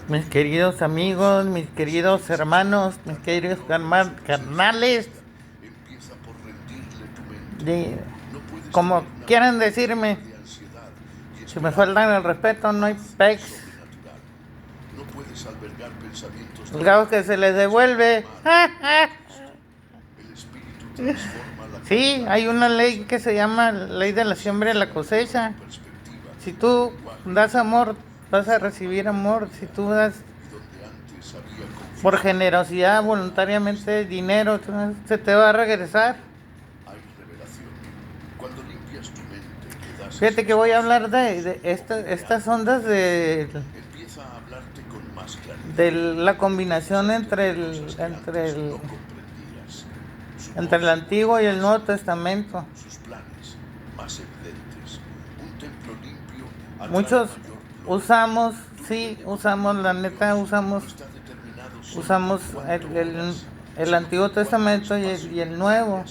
Mis queridos amigos, mis queridos hermanos, mis queridos carnales, como quieran decirme, si me faltan el respeto, no hay pex. El gabo que se les devuelve. Sí, hay una ley que se llama ley de la siembra y la cosecha. Si tú das amor, vas a recibir amor. Si tú das por generosidad, voluntariamente, dinero, se te va a regresar. Fíjate que voy a hablar de estas ondas de la combinación entre el Antiguo y el Nuevo Testamento. Muchos usamos la neta, usamos el Antiguo Testamento y el Nuevo.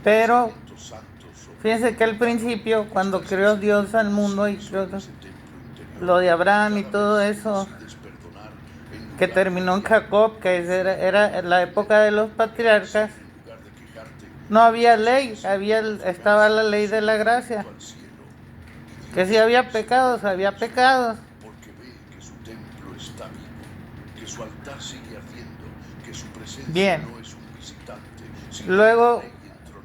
Pero fíjense que al principio, cuando creó Dios al mundo y creó lo de Abraham y todo eso, que terminó en Jacob, que era la época de los patriarcas, no había ley, estaba la ley de la gracia. Que si había pecados, había pecados. Bien. Luego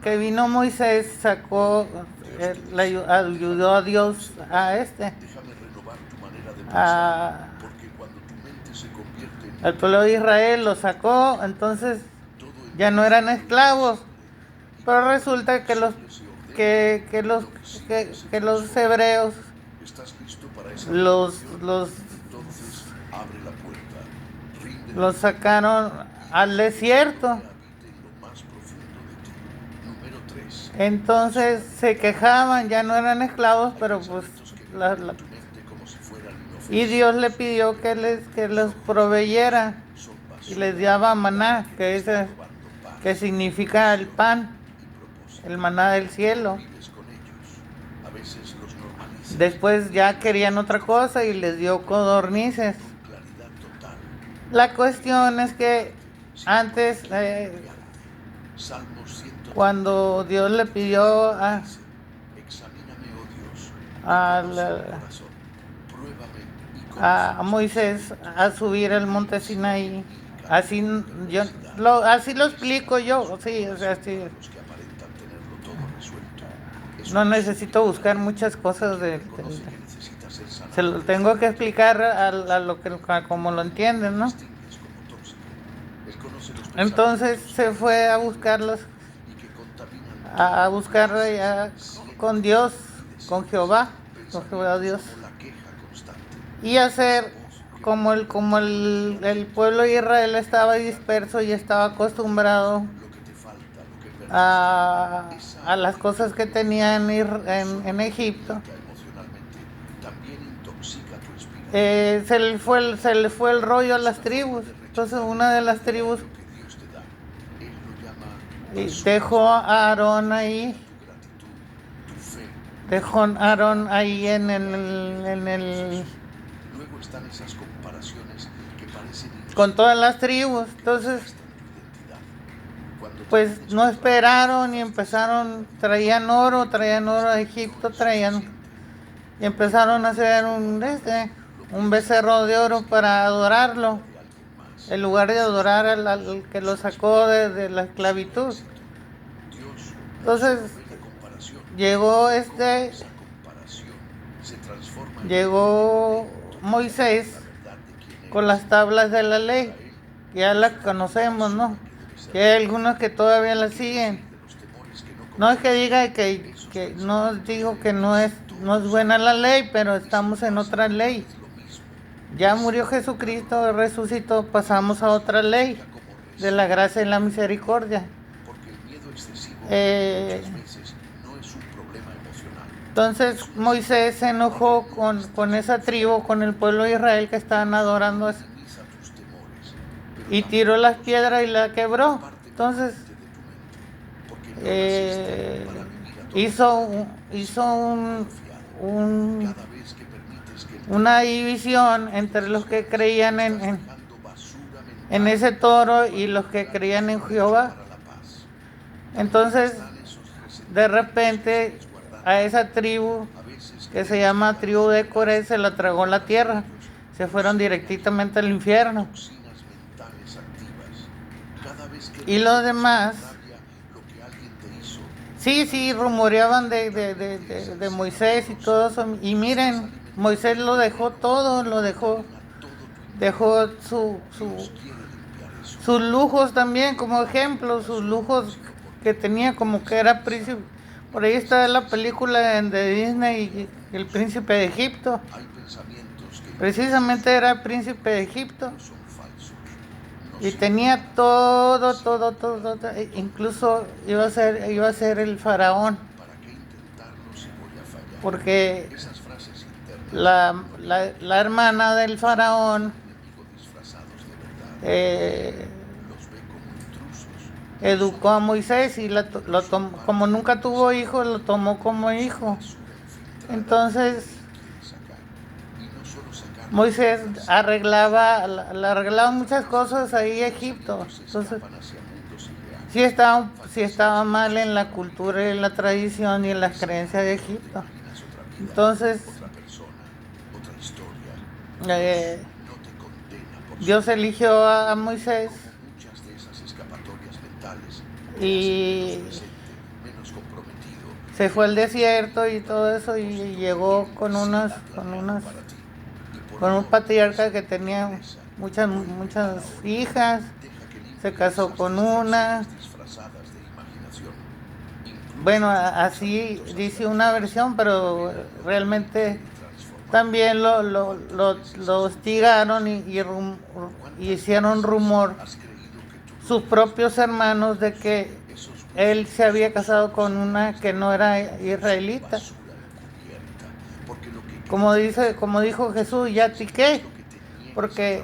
que vino Moisés, le ayudó a Dios al pueblo de Israel, lo sacó, entonces ya no eran esclavos. Pero resulta que los hebreos los sacaron al desierto. Entonces se quejaban, ya no eran esclavos, pero pues y Dios le pidió que los proveyera y les daba maná, que significa el pan, el maná del cielo. Después ya querían otra cosa y les dio codornices. La cuestión es que antes, cuando Dios le pidió a Moisés a subir el monte Sinaí, así lo explico yo, sí, o sea, sí. No necesito buscar muchas cosas se lo tengo que explicar a como lo entienden, ¿no? Entonces se fue a buscarlos, a buscar con Dios, con Jehová Dios, y hacer como el pueblo de Israel estaba disperso y estaba acostumbrado a las cosas que tenían en Egipto. Se le fue el rollo a las tribus. Entonces una de las tribus dejó a Aarón ahí. En el con todas las tribus. Entonces pues no esperaron y traían oro a Egipto, y empezaron a hacer un becerro de oro para adorarlo, en lugar de adorar al que lo sacó de la esclavitud. Entonces llegó Moisés con las tablas de la ley, ya las conocemos, ¿no? Que hay algunos que todavía la siguen. No es que diga que no digo que no es buena la ley, pero estamos en otra ley. Ya murió Jesucristo, resucitó, pasamos a otra ley de la gracia y la misericordia. Entonces Moisés se enojó con esa tribu, con el pueblo de Israel que estaban adorando eso, y tiró las piedras y la quebró. Entonces hizo una división entre los que creían en ese toro y los que creían en Jehová. Entonces, de repente, a esa tribu que se llama tribu de Coré se la tragó la tierra. Se fueron directamente al infierno. Y los demás, sí, rumoreaban de Moisés y todo eso. Y miren, Moisés lo dejó todo, dejó sus lujos también como ejemplo, sus lujos que tenía como que era príncipe. Por ahí está la película de Disney, El Príncipe de Egipto. Precisamente era el príncipe de Egipto. Y tenía todo, incluso iba a ser el faraón. Porque la hermana del faraón educó a Moisés y como nunca tuvo hijos, lo tomó como hijo. Entonces Moisés arreglaba muchas cosas ahí en Egipto. Entonces sí estaba mal en la cultura, en la tradición y en las creencias de Egipto. Entonces Dios eligió a Moisés y se fue al desierto y todo eso, y llegó con un patriarca que tenía muchas hijas. Se casó con una. Bueno, así dice una versión, pero realmente también lo hostigaron y hicieron rumor sus propios hermanos de que él se había casado con una que no era israelita. Como dijo Jesús, ¿ya ti qué? Porque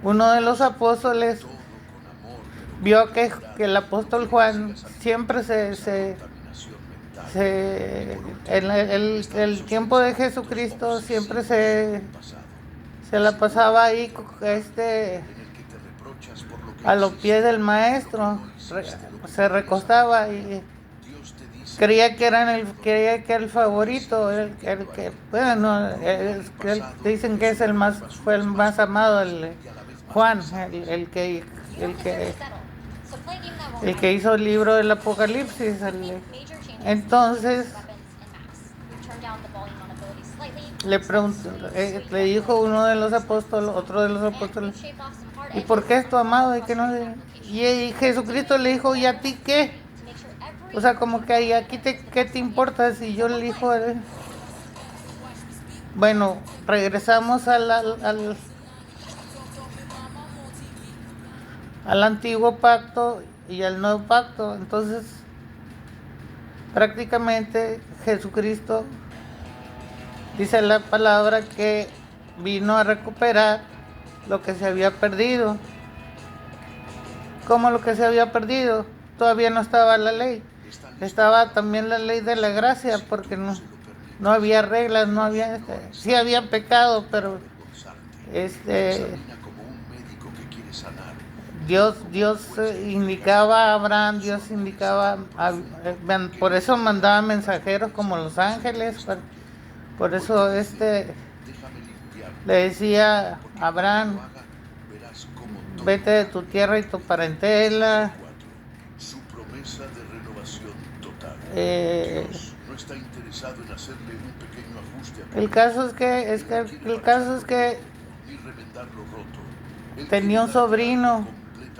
uno de los apóstoles vio que el apóstol Juan siempre en el tiempo de Jesucristo siempre se la pasaba ahí a los pies del maestro, se recostaba y creía que era el favorito, dicen que fue el más amado, Juan, el que hizo el libro del Apocalipsis. Entonces le dijo otro de los apóstoles, ¿y por qué es tu amado? Y Jesucristo le dijo, ¿y a ti qué? O sea, como que aquí ¿qué te importa si yo le dijo? Bueno, regresamos al antiguo pacto y al nuevo pacto. Entonces, prácticamente Jesucristo dice la palabra que vino a recuperar lo que se había perdido. ¿Cómo lo que se había perdido? Todavía no estaba la ley. Estaba también la ley de la gracia, porque no había reglas, sí había pecado, pero Dios indicaba a Abraham, por eso mandaba mensajeros como los ángeles. Por eso le decía a Abraham, vete de tu tierra y tu parentela. Su promesa de renovación total. Dios no está interesado en hacerle un pequeño ajuste a el caso es que tenía un sobrino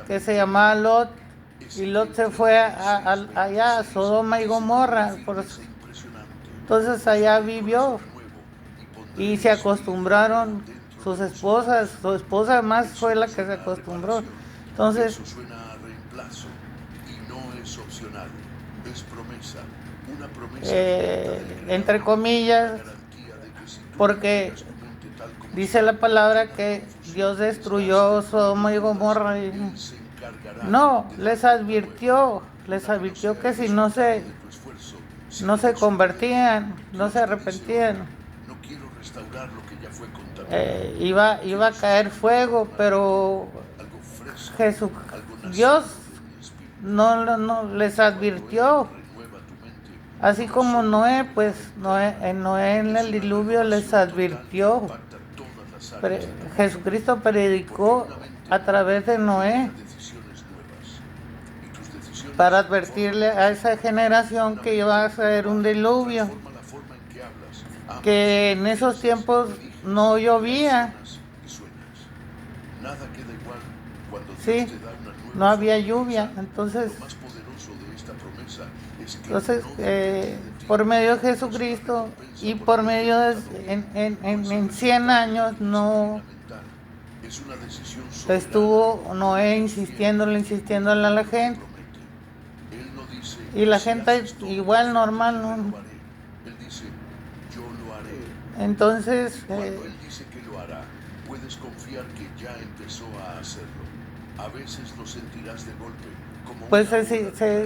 que se llamaba Lot, y Lot se fue allá a Sodoma y Gomorra. Entonces allá vivió y se acostumbraron sus esposas. Su esposa más fue la que se acostumbró. Entonces, entre comillas, porque dice la palabra que Dios destruyó Sodoma y Gomorra. No, les advirtió que si no se no se convertían, no se arrepentían. No quiero restaurar lo que ya fue contaminado. Iba a caer fuego, pero Algo fresco, Jesús, algo nacido Dios de mi espíritu. no les advirtió. Renueva tu mente. Así como Noé, pues Noé en el diluvio les advirtió. Impacta todas las áreas de tu vida. Jesucristo predicó a través de Noé Decisiones nuevas. Y tus decisiones para advertirle a esa generación que iba a ser un diluvio, transforman la forma en que hablas, amas, que en esos tiempos no llovía, reaccionas y sueñas. Nada queda igual cuando Dios sí, te da una nueva no había forma de lluvia. pensar. Entonces, Lo más poderoso de esta promesa es que entonces no depende de ti. por medio de Jesucristo y por medio de en 100 años no Es una decisión soberana. estuvo Noé insistiéndole a la gente. Él no dice, Y la "Si gente haces todo igual esto, normal, yo ¿no? lo haré". Él dice, yo lo haré. Entonces, Cuando Él dice que lo hará, puedes confiar que ya empezó a hacerlo. A veces lo sentirás de golpe, como pues una ola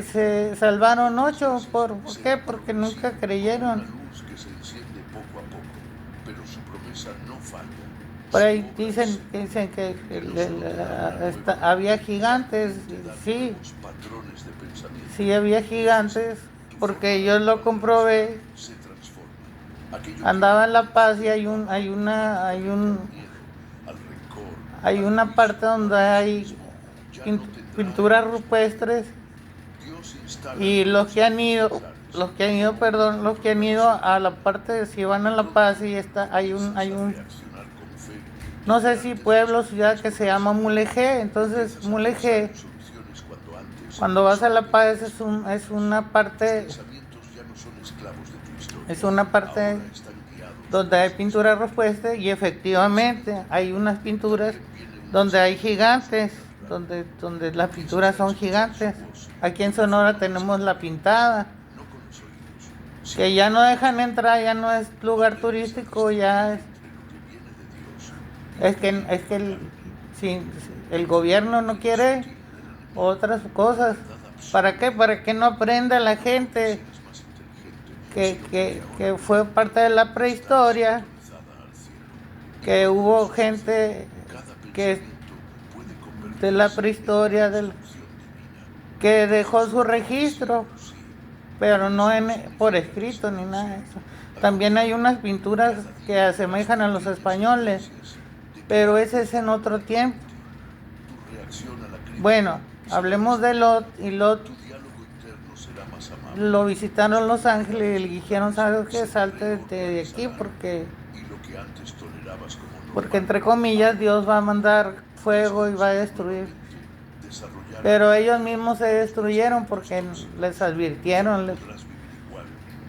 se salvaron 8. ¿Por qué? Porque nunca creyeron. una luz que se enciende poco a poco, pero su promesa no falla. Por Su ahí obra dicen que había gigantes. te da Sí, nuevos patrones de pensamiento. sí había gigantes, porque yo lo comprobé. Se transforma. Aquello que Andaba en La Paz y hay una miedo al rencor, hay una parte donde hay ya no tendrá pinturas rupestres, Dios instala y los que han ido, los los que han ido a la parte, si van a La Paz, y hay un reaccionar con fe. no sé si pueblo, ciudad, que se llama Mulegé. Entonces Mulegé, Soluciones cuando antes cuando vas a La Paz, es una parte, pensamientos ya no son esclavos de tu historia. es una parte Ahora están guiados. donde hay pinturas rupestres, y efectivamente hay unas pinturas donde hay gigantes, donde las pinturas son gigantes. Aquí en Sonora tenemos La Pintada, No con los oídos, que ya no dejan entrar, ya no es lugar turístico, ya entre lo que viene de Dios. es que si el gobierno no quiere otras cosas. ¿Para qué? Para que no aprenda la gente Es más inteligente. que fue parte de la prehistoria, Al cielo. que hubo gente Cada que pensamiento puede convertirse de la prehistoria en solución divina. que dejó su registro, pero no por escrito ni nada de eso. También hay unas pinturas que asemejan a los españoles, pero ese es en otro tiempo. Tu reacción a la crítica, Bueno, hablemos de Lot, y Lot tu diálogo interno será más amable. lo visitaron Los Ángeles y le dijeron: ¿sabes qué? Salte de aquí, porque Y lo que antes tolerabas como normal, porque entre comillas Dios va a mandar fuego y va a destruir. desarrollar Pero ellos mismos se destruyeron porque les advirtieron podrás vivir igual.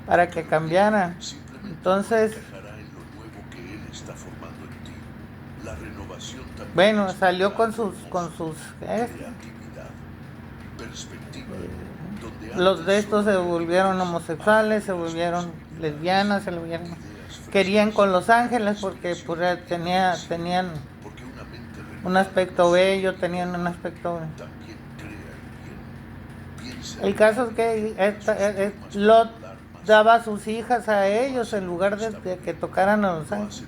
para que cambiaran. Simplemente Entonces, encajará en lo nuevo que Él está formando en ti. La renovación también bueno, es salió con creatividad, sus perspectiva, donde los de antes estos se solo volvieron homosexuales, se volvieron lesbianas, querían con Los Ángeles porque pues, tenían porque una mente un aspecto bello, tenían un aspecto. también crea el bien. Piensa El caso es que Lot daba a sus hijas a ellos en lugar de que tocaran a Los Ángeles.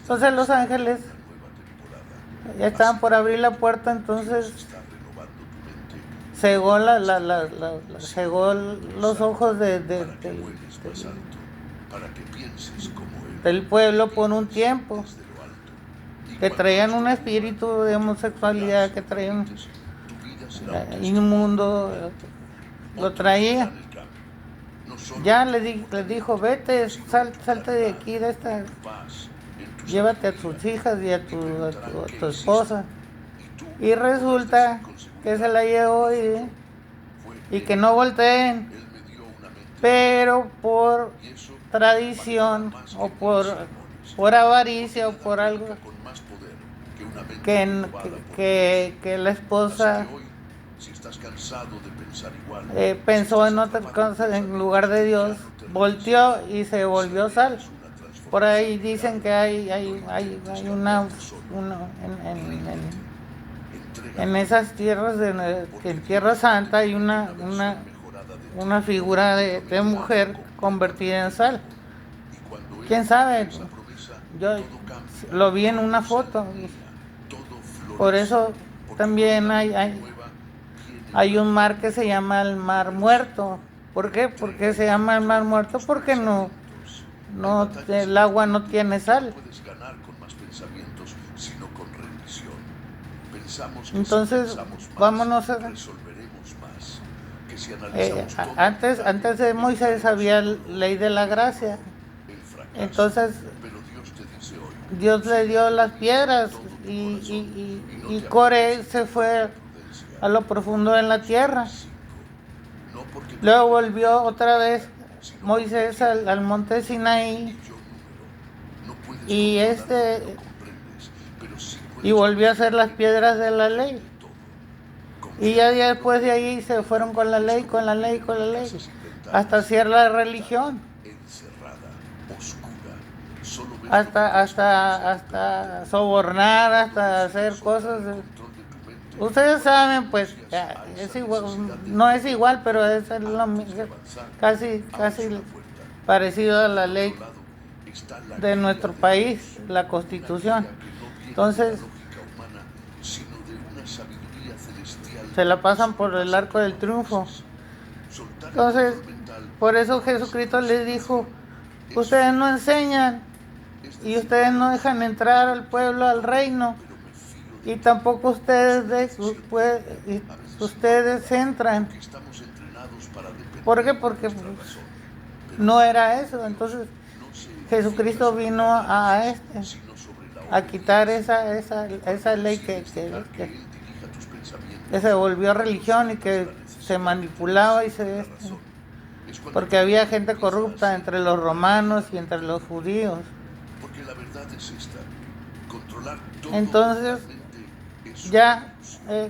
Entonces Los Ángeles una nueva temporada. ya estaban por abrir la puerta, entonces Está renovando tu mente cegó los ojos para que vueles más alto, para que pienses como Él del pueblo por un tiempo, desde lo alto. Y que cuando traían un esto espíritu de homosexualidad, que traían tu vida será un inmundo, lo traía. en el cambio. No solo Ya les dijo: vete, salte de aquí, de esta, paz en tus llévate a tus hijas y a tu esposa. Y resulta que se la llevó y que no volteen, Él me dio una mente pero por y eso tradición o por avaricia o por algo, con más poder que una mente renovada por que la esposa Así que hoy, si estás cansado de pensar igual, pensó en otra cosa en lugar de Dios, volteó y se volvió sal. Por ahí dicen que hay una en esas tierras, en Tierra Santa hay una una figura de mujer convertida en sal. ¿Quién sabe? Yo lo vi en una foto. Por eso también hay un mar que se llama el Mar Muerto. ¿Por qué? ¿Por qué se llama el Mar Muerto? Porque el agua no tiene sal. Entonces, vámonos a... antes de Moisés había ley de la gracia. Entonces, Dios le dio las piedras y Coré se fue a lo profundo de la tierra. Luego volvió otra vez Moisés al monte Sinaí y volvió a hacer las piedras de la ley. Y ya después de ahí se fueron con la ley, hasta hacer la religión. Hasta sobornar, hasta hacer cosas. Ustedes saben, pues, es igual, no es igual, pero es lo mismo, casi parecido a la ley de nuestro país, la Constitución. Entonces, se la pasan por el arco del triunfo. Entonces, por eso Jesucristo les dijo, ustedes no enseñan y ustedes no dejan entrar al pueblo al reino, y tampoco ustedes entran. ¿Por qué? Porque no era eso. Entonces Jesucristo vino a quitar esa ley que se volvió religión y que se manipulaba porque había gente corrupta entre los romanos y entre los judíos. Entonces ya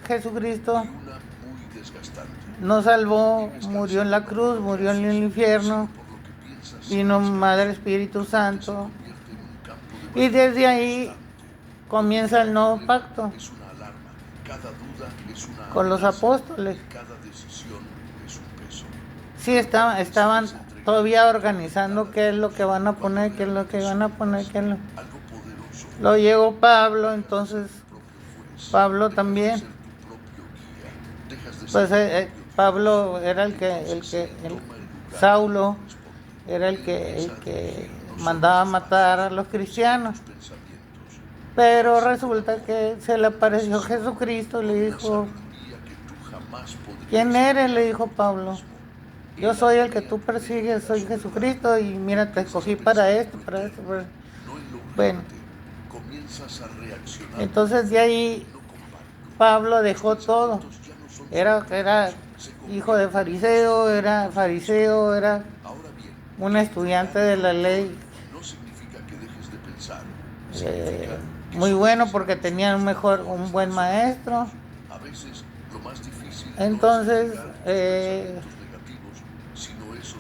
Jesucristo nos salvó, murió en la cruz, murió en el infierno, vino Madre Espíritu Santo, y desde ahí comienza el nuevo pacto con los apóstoles. Sí, estaban todavía organizando qué es lo que van a poner, Lo llegó Pablo, entonces Pablo también, pues Pablo era Saulo era el que mandaba matar a los cristianos, pero resulta que se le apareció Jesucristo y le dijo, ¿quién eres? Le dijo Pablo, yo soy el que tú persigues, soy Jesucristo, y mira, te escogí para esto. Bueno, entonces de ahí Pablo dejó todo. Era hijo de fariseo, era un estudiante de la ley, muy bueno porque tenía un buen maestro. Entonces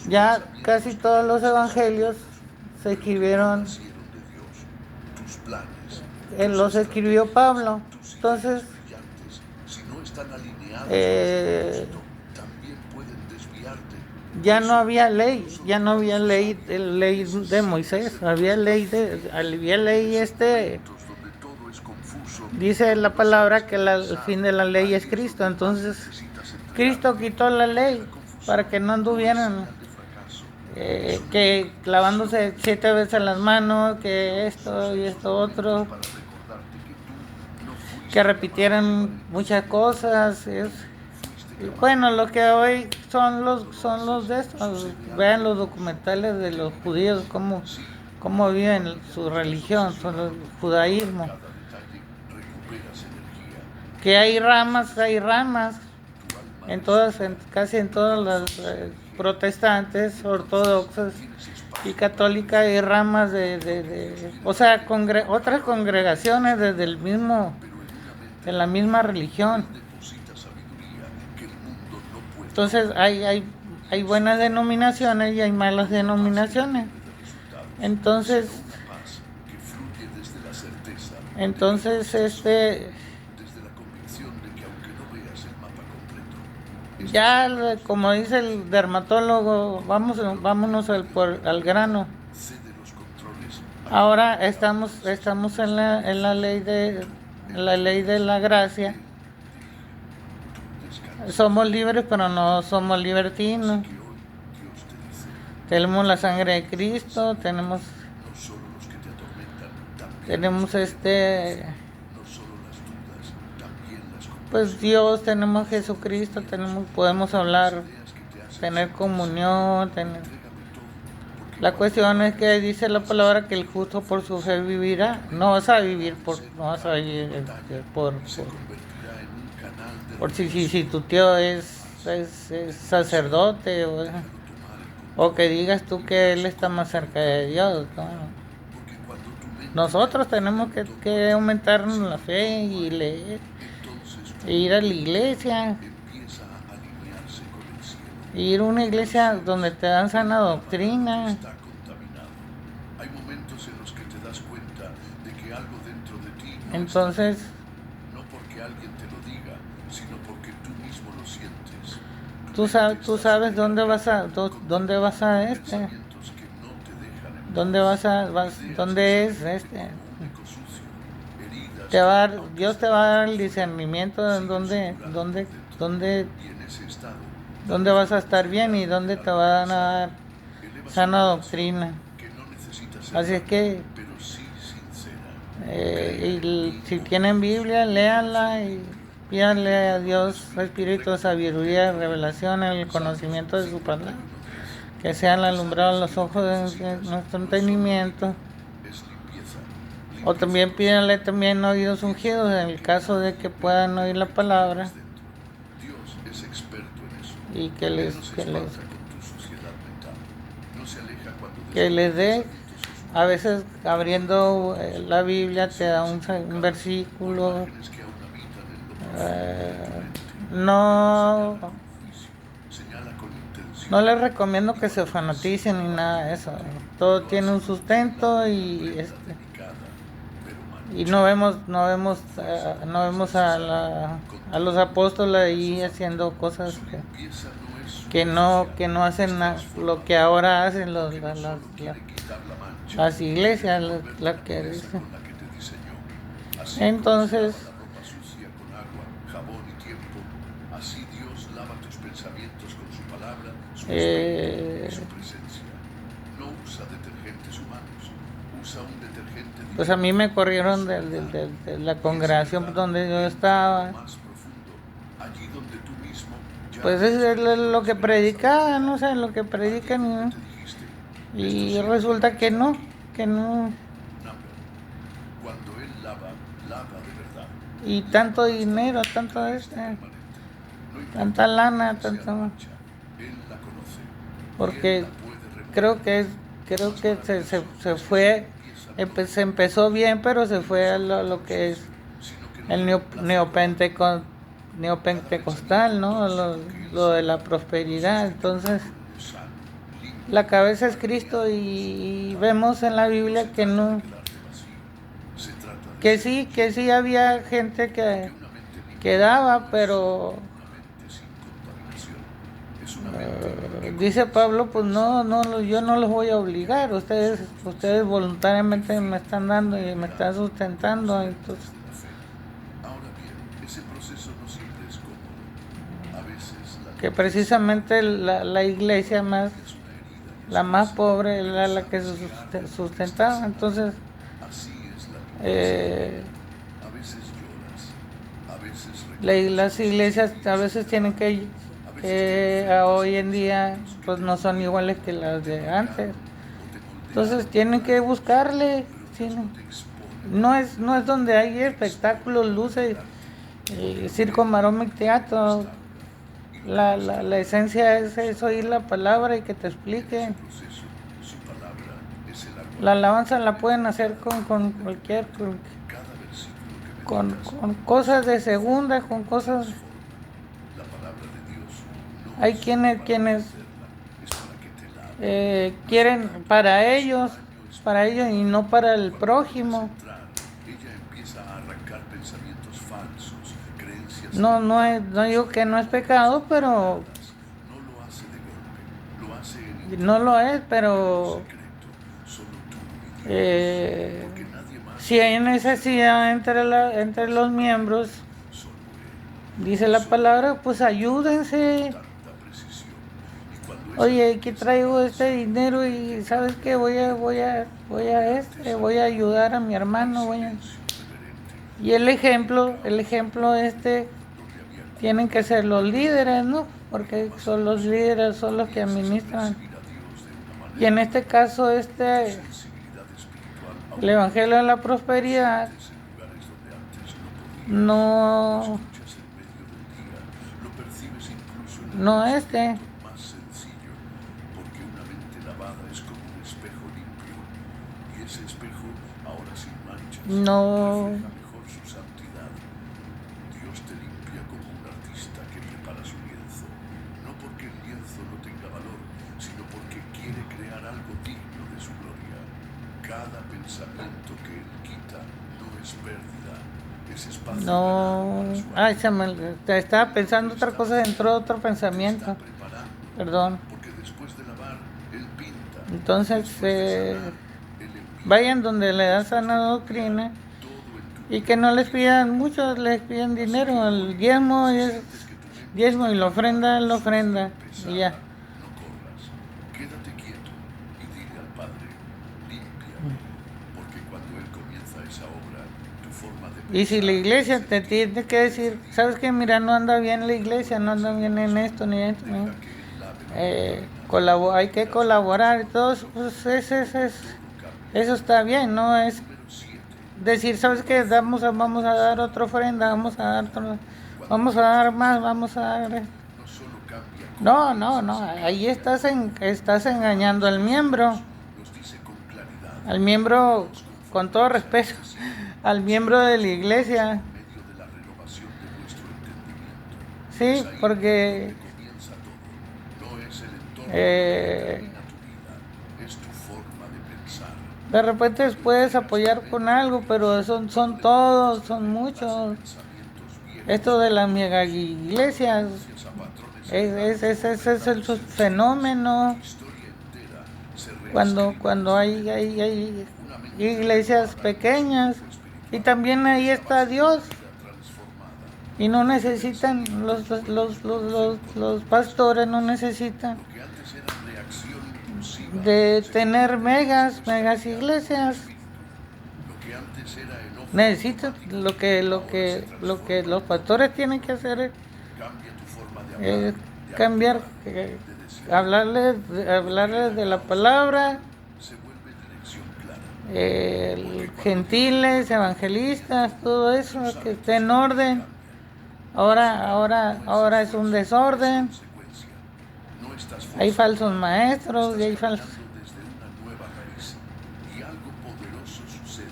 ya casi todos los evangelios se escribieron, los escribió Pablo. Entonces ya no había ley de Moisés, había ley dice la palabra que el fin de la ley es Cristo. Entonces Cristo quitó la ley para que no anduvieran que clavándose 7 veces las manos, que esto y esto otro, que repitieran muchas cosas. Bueno, lo que hoy son los de estos. Vean los documentales de los judíos, cómo viven su religión, el judaísmo. Que hay ramas, casi en todas las protestantes, ortodoxas y católicas, hay ramas o sea, otras congregaciones de la misma religión. Entonces hay buenas denominaciones y hay malas denominaciones. Entonces Ya, como dice el dermatólogo, vámonos al grano. Cede los controles a Ahora estamos en la ley de la gracia. tu descanso. Somos libres, pero no somos libertinos. Que hoy Dios te dice, Tenemos la sangre de Cristo, tenemos no solo los que te atormentan, también tenemos no solo las dudas, también las pues Dios, tenemos Jesucristo, podemos hablar, ideas que te hacen tener comunión, entrégame todo, porque La cuestión es que dice la palabra que el justo por su fe vivirá. No vas a vivir por se convertirá en un canal de por si tu tío es sacerdote o que digas tú que él está más cerca de Dios, ¿no? porque cuando tu mente Nosotros tenemos que aumentarnos la fe y leer, entonces e ir a la iglesia, empieza a alinearse con el cielo. ir a una iglesia donde te dan sana doctrina. Está contaminado. Hay momentos en los que te das cuenta de que algo dentro de ti no Entonces, está bien. No porque alguien te lo diga, sino porque tú mismo lo sientes. tú sabes dónde vas a Pensamientos que no te dejan en dónde es único sucio, heridas Dios te va a dar el discernimiento de dónde y en ese estado vas a estar bien y dónde te van a dar elevas sana una doctrina. oración que no necesita ser Así es que pero sí sincera. si tienen Biblia, léanla y pídanle a Dios espíritu de sabiduría, revelación, el conocimiento de su palabra, que sean alumbrados los ojos de nuestro entendimiento. Es limpieza. O también pídanle también oídos ungidos en el caso de que puedan oír la palabra Dentro. Dios es experto en eso. y que Él les no se espanta con tu suciedad mental. No se aleja cuando que les dé. pensamientos sucios. A veces abriendo la Biblia te da un versículo. Imágenes que aún habitan en lo profundo de tu mente. No, Juicio. Señala con intención. no les recomiendo que se fanaticen ni nada de eso. Todo tiene un sustento Delicada, pero y no vemos a los apóstoles ahí haciendo cosas limpieza no es que no hacen lo que ahora hacen solo quiere quitar la mancha. las iglesias, la que Esa dicen. con la que te diseñó. Así Entonces, como se lava la ropa sucia con agua, jabón y tiempo, así Dios lava tus pensamientos con su palabra, su espíritu y su presencia. No usa detergentes humanos, usa un detergente divino. pues a mí me corrieron de la congregación donde yo estaba. Más profundo, allí donde tú mismo ya Pues es lo que predicaban, no sé, lo que predican te dijiste. y resulta que no. Number. Cuando Él lava de verdad. Y tanto dinero, Permanente. No importa tanta lana, sea la tanta. mancha, Él la conoce. Porque Él la puede remover. creo que se fue, se empezó bien, pero se fue a lo que es Sino que el neopentecostal, ¿no? Lo de la prosperidad. Entonces, sano, limpio, la cabeza es Cristo y vemos en la Biblia que no, quedarte vacío. Se trata de que sí había gente que una mente limpia, daba, pero una mente sin contaminación. Es una mente dice Pablo, pues no, yo no los voy a obligar, ustedes voluntariamente me están dando y me están sustentando, entonces de la fe. Ahora bien, ese proceso no siempre es cómodo. A veces la que precisamente la iglesia más, es una herida y la más pobre era la que se sustentaba, entonces así es la limpieza. eh, A veces lloras, a veces las iglesias a veces tienen que hoy en día pues no son iguales que las de antes, entonces tienen que buscarle, no es donde hay espectáculos, luces, circo, maroma y teatro. La esencia es oír la palabra y que te expliquen. proceso, su palabra es el agua. La alabanza la pueden hacer con cualquier, Cada versículo que con cosas de segunda, con cosas. la palabra de Dios no Hay es quienes es para que te lave. quieren para ellos y no para el prójimo. Entrar, ella empieza a arrancar pensamientos falsos, creencias no digo que no es pecado, pero No lo hace de golpe, lo hace en no lo es, pero secreto, solo tú y Dios, porque nadie más, si hay necesidad entre los miembros, solo Él, dice la palabra, pues ayúdense. tanta precisión. Y cuando es Oye, aquí traigo este dinero y sabes qué, voy a ayudar a mi hermano, reverente, Y el ejemplo tienen que ser los líderes, ¿no? Porque son los líderes, son los que administran. ir a Dios de una manera Y en este caso, sensibilidad espiritual, el Evangelio de la Prosperidad en lugares donde antes no podías, no, escuchas en medio del día, lo percibes incluso en el no pensamiento más sencillo, porque una mente lavada es como un espejo limpio, y ese espejo, ahora sin manchas, no, refleja mejor su santidad. Dios te limpia como un artista que prepara su lienzo, no porque el lienzo no tenga valor, sino porque quiere crear algo digno de su gloria. Cada pensamiento que Él quita no es pérdida, es espacio no. ganado para su Ay, alma. estaba pensando otra cosa dentro de otro pensamiento. Está preparando, Perdón. porque después de lavar, Él pinta. Entonces, Después de sanar, Él envía. vayan donde le dan sana doctrina Todo en tu y que no les pidan mucho, les piden dinero. El diezmo es diezmo y la ofrenda es la ofrenda. Y ya. no corras, quédate quieto y dile al Padre, límpiame, porque cuando Él comienza esa obra, tu forma de Y si la pensar, iglesia te tiene que decir, ¿sabes qué? Mira, no anda bien la iglesia, no anda bien en esto ni esto. ¿no? deja que Él lave Hay que colaborar y todo eso, pues eso está bien, ¿no? Es número 7, decir, ¿sabes qué? Vamos a dar otra ofrenda, vamos a dar más, vamos a dar... no solo cambia No, ahí estás engañando al miembro, nos dice con claridad, al miembro, con todo respeto, al miembro de la iglesia, en medio de la renovación de nuestro entendimiento. sí, Es ahí porque donde comienza todo. No es el entorno eh, que determina tu vida, es tu forma de pensar. de repente puedes apoyar con algo, pero son todos, son muchos. Pensamientos viejos Esto de las mega iglesias gracias a patrones ese es el fenómeno historia entera se cuando hay iglesias pequeñas y también ahí está Dios transformada. y no necesitan los pastores no necesitan Lo que antes era reacción impulsiva, de tener megas iglesias. lo que antes era enojo, Necesitan lo que los pastores tienen que hacer es cambia tu forma de hablar, cambiar, hablarles de la palabra, se vuelve dirección clara. gentiles, evangelistas, todo eso, que esté en orden. Ahora es un desorden, Consecuencia, no estás hay falsos maestros y hay falsos... desde una nueva raíz y algo poderoso sucede.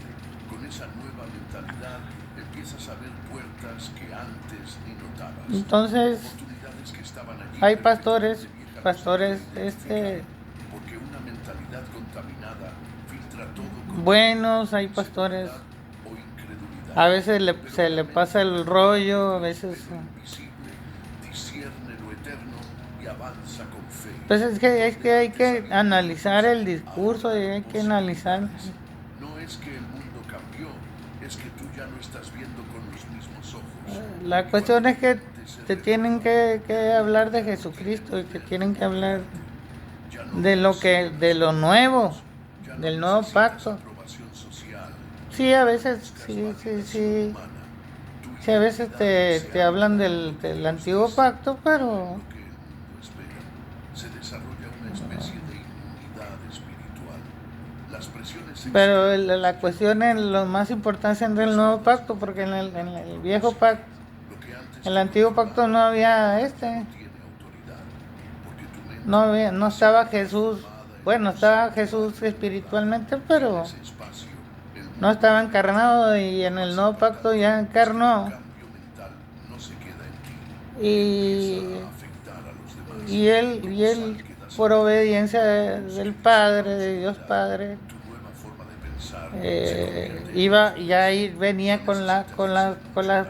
Con esa nueva mentalidad empiezas a ver puertas que antes ni notabas. Entonces, Oportunidades que estaban allí. hay pastores, Porque una mentalidad contaminada filtra todo con buenos, hay pastores, o incredulidad. a veces se le pasa el rollo, a veces... Invisible, discierne lo eterno y avanza con fe. Pues es que hay que analizar el discurso y hay que analizar... No es que el mundo cambió, es que tú ya no estás viendo con los mismos ojos. La cuestión es que te tienen que hablar de Jesucristo y que tienen que hablar de lo nuevo, del nuevo pacto. Aprobación social, Sí, a veces, sí, a veces te hablan del antiguo pacto, pero que el mundo espera. Se desarrolla una especie de inmunidad espiritual. Las presiones pero la cuestión es lo más importante es del nuevo pacto, porque en el viejo pacto, lo que antes en el antiguo pacto no había tiene autoridad, porque tu mente no estaba Jesús, bueno, estaba Jesús espiritualmente, pero ese espacio, el no estaba encarnado y en el nuevo pacto ya encarnó cambio mental no se queda en ti, y, a afectar a los demás. y él por obediencia del Padre, de Dios Padre, Tu nueva forma de pensar venía con las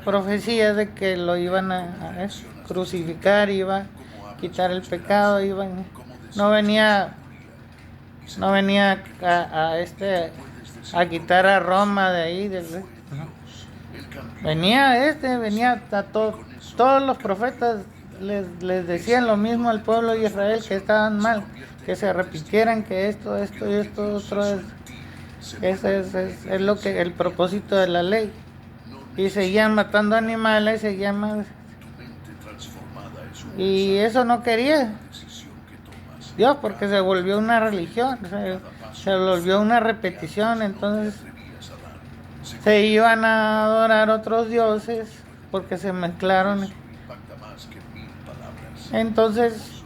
profecías de que lo iban a crucificar, iba a quitar el pecado, no venía a quitar a Roma de ahí, venía a todos los profetas les decían lo mismo al pueblo de Israel, que estaban mal, que se arrepintieran, que esto y esto otro es lo que el propósito de la ley. Y seguían matando animales, y eso no quería Dios, porque se volvió una religión, se volvió una repetición. Entonces se iban a adorar otros dioses porque se mezclaron. Entonces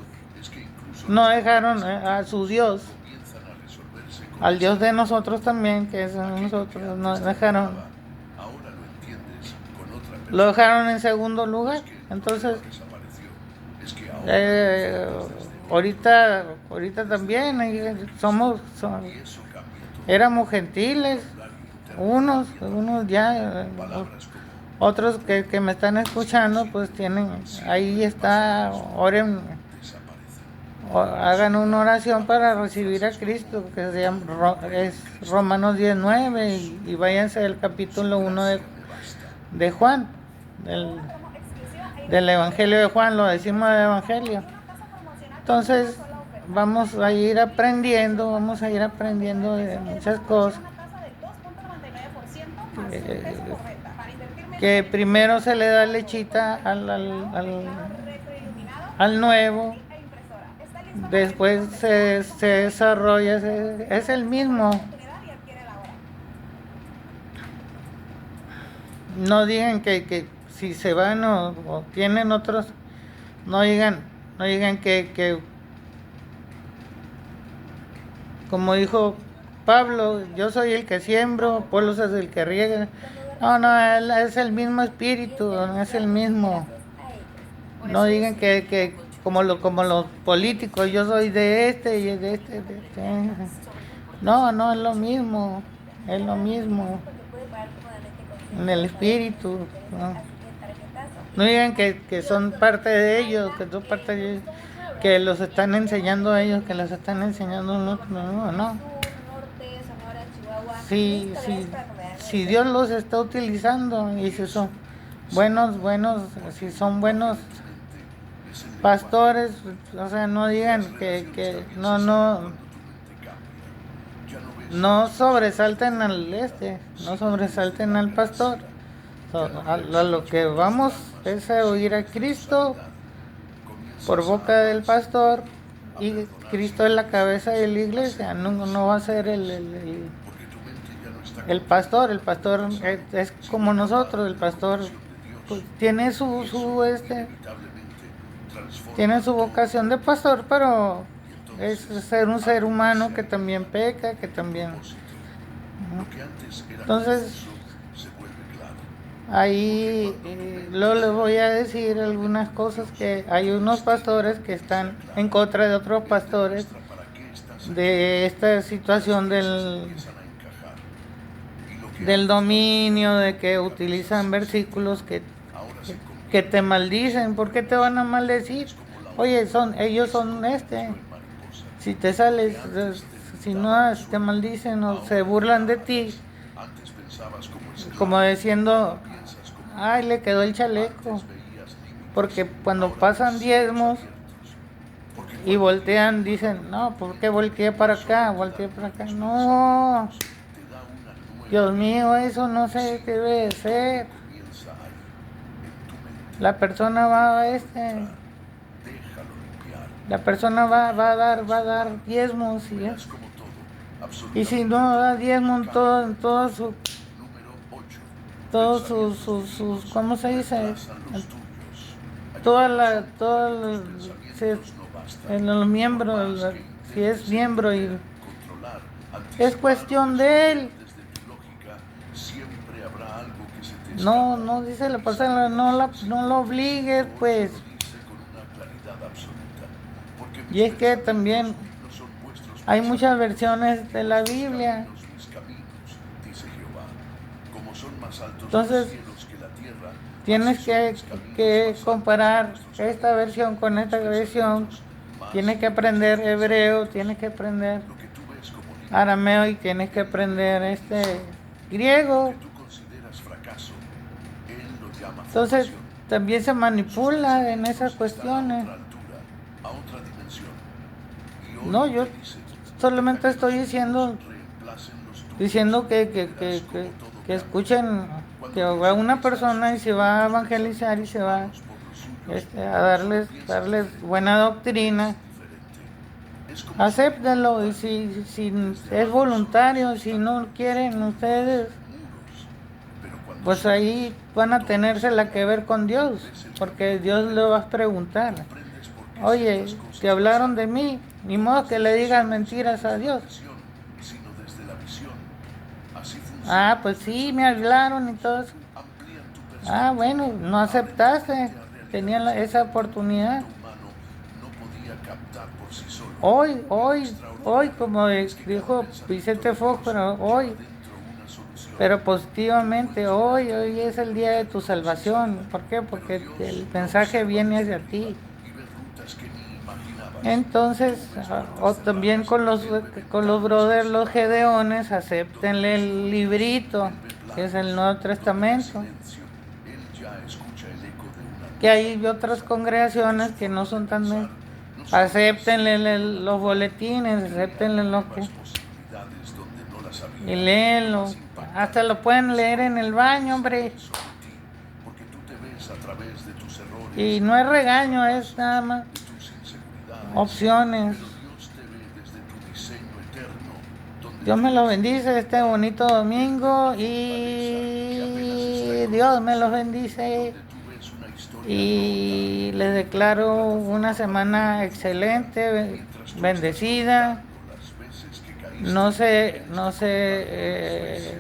no dejaron a su Dios, al Dios de nosotros también, que es nosotros, lo dejaron en segundo lugar. Entonces ahorita también éramos gentiles, unos ya, otros que me están escuchando, pues ahí está, oren, hagan una oración para recibir a Cristo, que es Romanos 19, y váyanse al capítulo 1 de Juan, del Evangelio de Juan, lo decimos del Evangelio. Entonces vamos a ir aprendiendo de muchas cosas, que primero se le da lechita al nuevo, después se desarrolla, es el mismo. No digan que si se van o tienen otros, no digan que como dijo Pablo, yo soy el que siembro, Apolos es el que riega. No, es el mismo espíritu, es el mismo. No digan que como los políticos, yo soy de este y de este. No, es lo mismo, en el espíritu. No digan que son parte de ellos, que los están enseñando a ellos, que los están enseñando no. Si Dios los está utilizando, y si son buenos, si son buenos pastores, o sea, no digan que no sobresalten al pastor. A lo que vamos es a oír a Cristo por boca del pastor, y Cristo es la cabeza de la iglesia, no va a ser el pastor. El pastor es como nosotros. El pastor pues, tiene tiene su vocación de pastor, pero es ser un ser humano que también peca, que también. Entonces ahí luego les voy a decir algunas cosas, que hay unos pastores que están en contra de otros pastores de esta situación del dominio, de que utilizan versículos que te maldicen. ¿Por qué te van a maldecir? Oye, ellos son si te sales, si no te maldicen o se burlan de ti, como diciendo, ay, le quedó el chaleco. Porque cuando pasan diezmos y voltean, dicen, no, ¿por qué volteé para acá? No, Dios mío, eso no sé qué debe ser. La persona va a dar diezmos, y si no da diezmos en todos sus ¿cómo se dice? En los miembros, si es miembro, y es cuestión de él. No dice la persona, no lo obligues, pues. Y es que también hay muchas versiones de la Biblia, Son más altos Entonces, los cielos que la tierra. tienes Así son que, los caminos que más comparar altos de nuestro esta Señor. versión con esta Sus versión. pensamientos más Tienes que aprender limpios. hebreo, tienes que aprender Lo que tú ves como limpio, arameo y tienes que aprender griego. lo que tú consideras fracaso, Él lo llama Entonces, formación. también se Sus manipula en esas pensamientos están a cuestiones. otra altura, a otra dimensión. Y hoy No, yo te dice, solamente deja que estoy los diciendo, míos reemplacen los tuyos. diciendo que Verás cómo todo que cambia. escuchen, Cuando que Dios va una empieza persona y se va a evangelizar y se va humanos por los suyos, a darles buena doctrina. es diferente. Es como Acéptenlo y si es voluntario, si no quieren ustedes, muros. Pero cuando pues ahí van a tenérsela que ver con Dios, ves el porque Dios le va a preguntar, comprendes por qué oye, ciertas cosas te hablaron de pasaron. mí, ni modo que le digas mentiras a Dios. Sino desde la visión. Así funciona. Ah, pues sí, me hablaron y todo eso. Amplían tu Ah, perspectiva. bueno, no aceptaste, tenían esa oportunidad. El humano no podía captar por sí solo. Hoy, como dijo Vicente Fox, pero hoy, Adentro una solución. pero positivamente, hoy es el día de tu salvación. ¿Por qué? Porque el mensaje viene hacia ti. Y ves rutas que ni imaginabas. Entonces, o también con los brothers, los gedeones, acéptenle el librito, que es el Nuevo Testamento. Silencio. Él ya escucha el eco de una Que hay otras congregaciones que no son tan... Acéptenle los boletines, acéptenle lo que... posibilidades donde no las había. Y léenlo. Hasta lo pueden leer en el baño, hombre. Sobre ti, porque tú te ves a través de tus errores, Y no es regaño, es nada más de tus inseguridades. opciones. Pero Dios te ve desde tu diseño eterno, donde Dios me lo bendice este bonito domingo y Dios me los bendice. tú ves una historia Y les declaro una semana excelente, bendecida. las veces que caíste. No se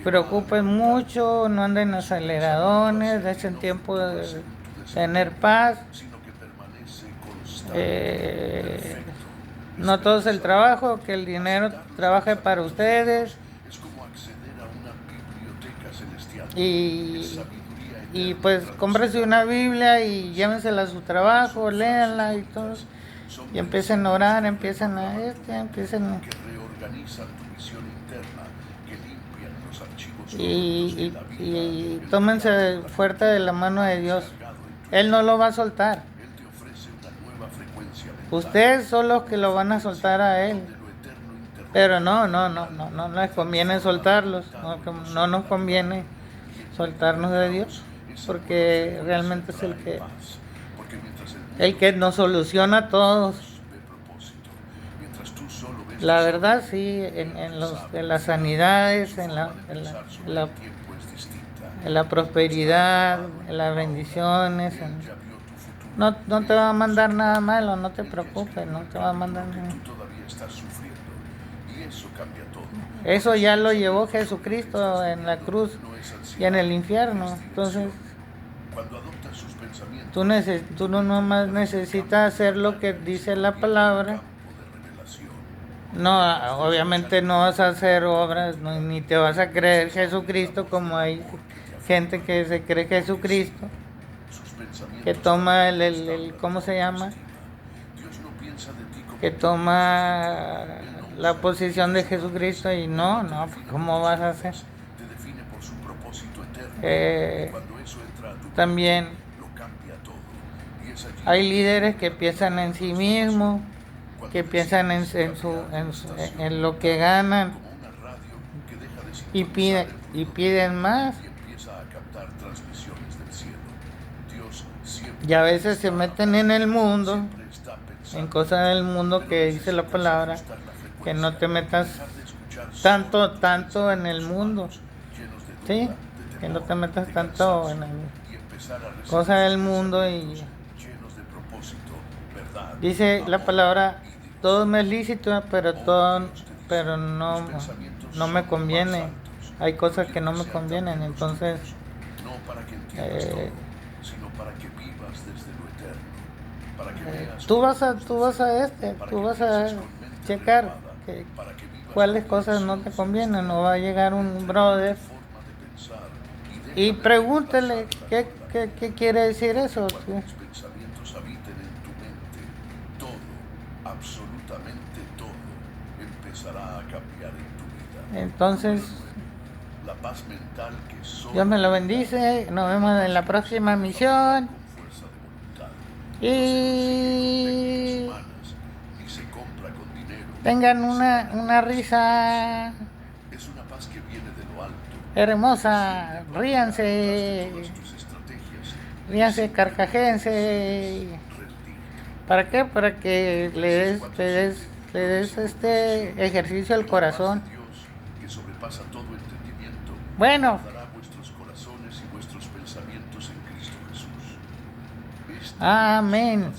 preocupen mucho, no anden aceleradores, dejen tiempo de tener paz. Sino que permanece constante, Eh, no todo es el trabajo, que el dinero trabaje para ustedes. Es como acceder a una biblioteca celestial. Y, Sabiduría y eterna, pues traducción. cómprese una Biblia y llévensela a su trabajo, léanla y todo. Son Y empiecen a orar, empiecen a... que reorganizan tu visión interna, que limpian los archivos Y, corruptos y, de la vida. y tómense fuerte de la mano de Dios. Él no lo va a soltar. Él te ofrece una nueva frecuencia mental, Ustedes son los que lo van a soltar a Él. de lo eterno interno. Pero no les conviene soltarlos. No nos conviene soltarnos de Dios. Porque realmente es Porque mientras el que nos soluciona todos. ve propósito, mientras tú solo ves La verdad, sí, en las sanidades, en la tiempo es distinta. en la prosperidad, en las bendiciones. Ya vio tu futuro. No te va a mandar nada malo, no te preocupes, no te va a mandar nada. Tú todavía estás sufriendo y eso cambia todo. Eso ya lo llevó Jesucristo en la cruz No es y en ansiedad, el infierno. Entonces, cuando adoptas sus pensamientos, tú no nomás necesitas hacer lo que dice la palabra. campo de revelación. No, obviamente no vas a hacer obras, ni te vas a creer Jesucristo como hay gente que se cree Jesucristo, Sus pensamientos que toma ¿cómo se llama? Dios no piensa de ti como Que toma la posición de Jesucristo y no, pues, ¿cómo vas a hacer? te define por su propósito eterno. Cuando eso entra a tu También lo cambia todo. Y es allí hay líderes que piensan en sí mismos, que piensan en lo que ganan como una radio que deja de y piden más. y empieza a captar transmisiones del cielo. Dios siempre, Y a veces se meten en el mundo, siempre está pensando en cosas del mundo que dice la palabra, ajustar la frecuencia, que no te metas dejar de escuchar tanto en el mundo, llenos de ¿sí? duda, de Que no temor, te metas de tanto en cansancio, y empezar a recibir cosas del mundo y llenos de propósito, verdad, dice la amor palabra, y diversión. todo me es lícito, pero no me conviene. Hay cosas que no me convienen, entonces No para que entiendas eh, todo, sino para que vivas desde lo eterno, para que veas tú vas a para que pienses con mente checar renovada, para que vivas cuáles con cosas no te convicciones, convienen. No va a llegar un brother forma de pensar Y pregúntele qué quiere decir eso. Cuando tus pensamientos habiten en tu mente, todo, absolutamente todo, empezará a cambiar en tu vida. Entonces, La paz mental que solo Dios me lo bendice. Nos vemos en la próxima misión. con fuerza de voluntad. Y Humanas, ni se compra con dinero. tengan una risa Es una paz que viene de lo alto. hermosa. Ríanse. Todas tus estrategias, Ríanse, carcajense. rendirte. ¿Para qué? Para que le des este ejercicio al corazón. Dios, que sobrepasa todo entendimiento, Bueno, dará vuestros corazones y vuestros pensamientos en Cristo Jesús. amén.